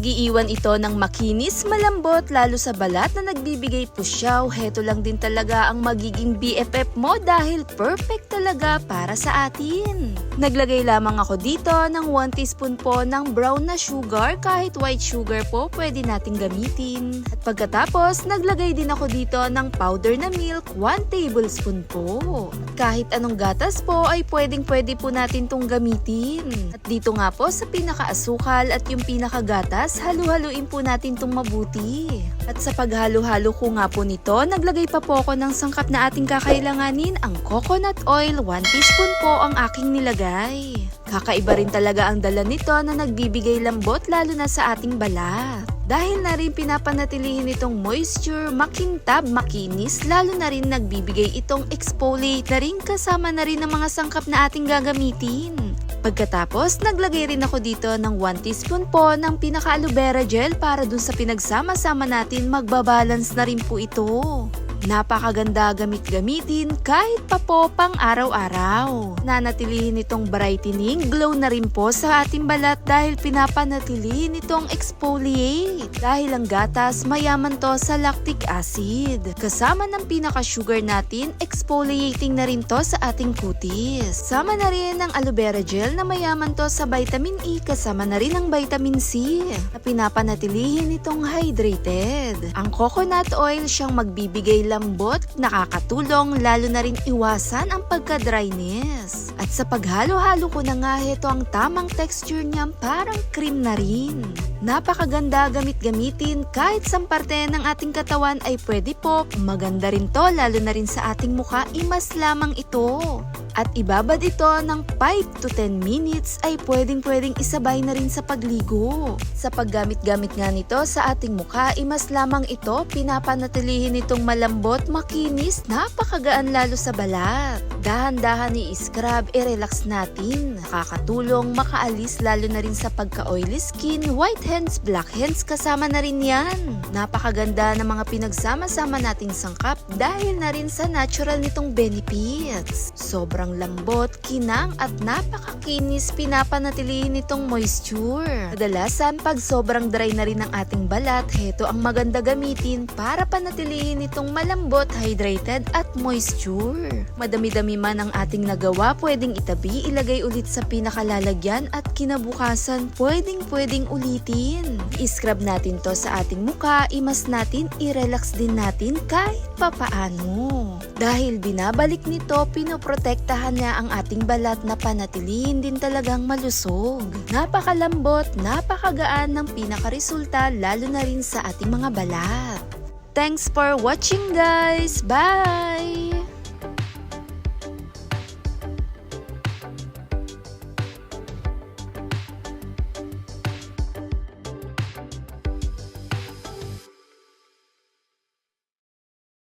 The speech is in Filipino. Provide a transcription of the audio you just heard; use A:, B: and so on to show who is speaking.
A: Nag-iiwan ito ng makinis, malambot, lalo sa balat na nagbibigay pusyaw. Heto lang din talaga ang magiging BFF mo dahil perfect talaga para sa atin. Naglagay lamang ako dito ng 1 teaspoon po ng brown na sugar, kahit white sugar po pwede nating gamitin. At pagkatapos, naglagay din ako dito ng powder na milk, 1 tablespoon po. At kahit anong gatas po ay pwede po natin tong gamitin. At dito nga po sa pinakaasukal at yung pinakagatas, halu-haluin po natin tong mabuti. At sa paghalo-halo ko nga po nito, naglagay pa po ako ng sangkap na ating kakailanganin, ang coconut oil, 1 teaspoon po ang aking nilagay. Kakaiba rin talaga ang dala nito na nagbibigay lambot lalo na sa ating balat. Dahil na rin pinapanatilihin itong moisture, makintab, makinis, lalo na rin nagbibigay itong exfoliate na rin kasama na rin ang mga sangkap na ating gagamitin. Pagkatapos, naglagay rin ako dito ng 1 teaspoon po ng pinaka-aloe vera gel para dun sa pinagsama-sama natin, magbabalance na rin po ito. Napakaganda gamitin kahit pa po pang araw-araw. Nanatilihin itong brightening, glow na rin po sa ating balat dahil pinapanatilihin itong exfoliate. Dahil ang gatas mayaman to sa lactic acid. Kasama ng pinaka-sugar natin, exfoliating na rin to sa ating kutis. Sama na rin ang aloe vera gel na mayaman to sa vitamin E, kasama na rin ang vitamin C na pinapanatilihin itong hydrated. Ang coconut oil siyang magbibigay lambot, nakakatulong lalo na rin iwasan ang pagka-dryness. At sa paghalo-halo ko na nga, ito ang tamang texture niya, parang cream na rin. Napakaganda gamitin kahit sa parte ng ating katawan ay pwede po. Maganda rin to lalo na rin sa ating mukha, imas lamang ito. At ibabad ito ng 5 to 10 minutes ay pwedeng isabay na rin sa pagligo. Sa paggamit-gamit nga nito sa ating mukha, imas lamang ito, pinapanatilihin itong malambot, makinis, napakagaan lalo sa balat. Dahan-dahan i-scrub, i-relax natin. Nakakatulong, makaalis lalo na rin sa pagka-oily skin, white hands, black hands, kasama na rin yan. Napakaganda ng mga pinagsama-sama nating sangkap dahil na rin sa natural nitong benefits. Sobrang lambot, kinang at napakakinis, pinapanatilihin itong moisture. Kadalasan pag sobrang dry na rin ang ating balat, heto ang maganda gamitin para panatilihin itong malambot, hydrated at moisture. Madami-dami man ang ating nagawa, pwedeng itabi, ilagay ulit sa pinakalalagyan at kinabukasan pwedeng ulitin. I-scrub natin to sa ating mukha, imas natin, i-relax din natin kahit papaano. Dahil binabalik nito, pinoprotektahan niya ang ating balat na panatilihin din talagang malusog. Napakalambot, napakagaan ng pinakaresulta lalo na rin sa ating mga balat. Thanks for watching guys! Bye!